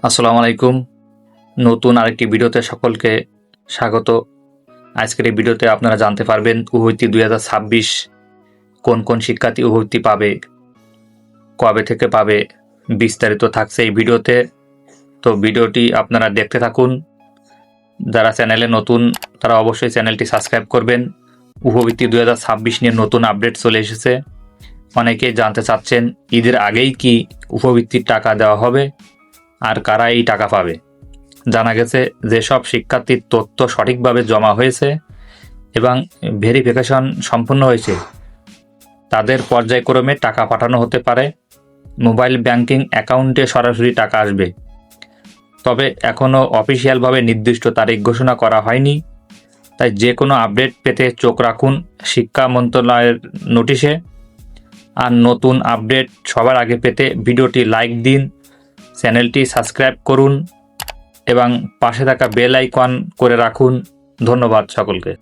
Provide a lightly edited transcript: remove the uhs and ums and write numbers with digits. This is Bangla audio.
আসসালামু আলাইকুম। নতুন আরেকটি ভিডিওতে সকলকে স্বাগত। আজকের এই ভিডিওতে আপনারা জানতে পারবেন উভয়তি 2026 কোন কোন শিক্ষার্থী উভয়তি পাবে, কবে থেকে পাবে, বিস্তারিত থাকছে এই ভিডিওতে। তো ভিডিওটি আপনারা দেখতে থাকুন। যারা চ্যানেলে নতুন তারা অবশ্যই চ্যানেলটি সাবস্ক্রাইব করবেন। উভয়তি 2026 নিয়ে নতুন আপডেট চলে এসেছে। অনেকেই জানতে চাচ্ছেন ঈদের আগেই কি উপবৃত্তির টাকা দেওয়া হবে আর কারা এই টাকা পাবে। জানা গেছে যেসব শিক্ষার্থীর তথ্য সঠিকভাবে জমা হয়েছে এবং ভেরিফিকেশন সম্পূর্ণ হয়েছে তাদের পর্যায়ক্রমে টাকা পাঠানো হতে পারে। মোবাইল ব্যাংকিং অ্যাকাউন্টে সরাসরি টাকা আসবে, তবে এখনও অফিসিয়ালভাবে নির্দিষ্ট তারিখ ঘোষণা করা হয়নি। তাই যে কোনো আপডেট পেতে চোখ রাখুন শিক্ষা মন্ত্রণালয়ের নোটিশে। আর নতুন আপডেট সবার আগে পেতে ভিডিওটি লাইক দিন, চ্যানেলটি সাবস্ক্রাইব করুন এবং পাশে থাকা বেল আইকন করে রাখুন। ধন্যবাদ সকলকে।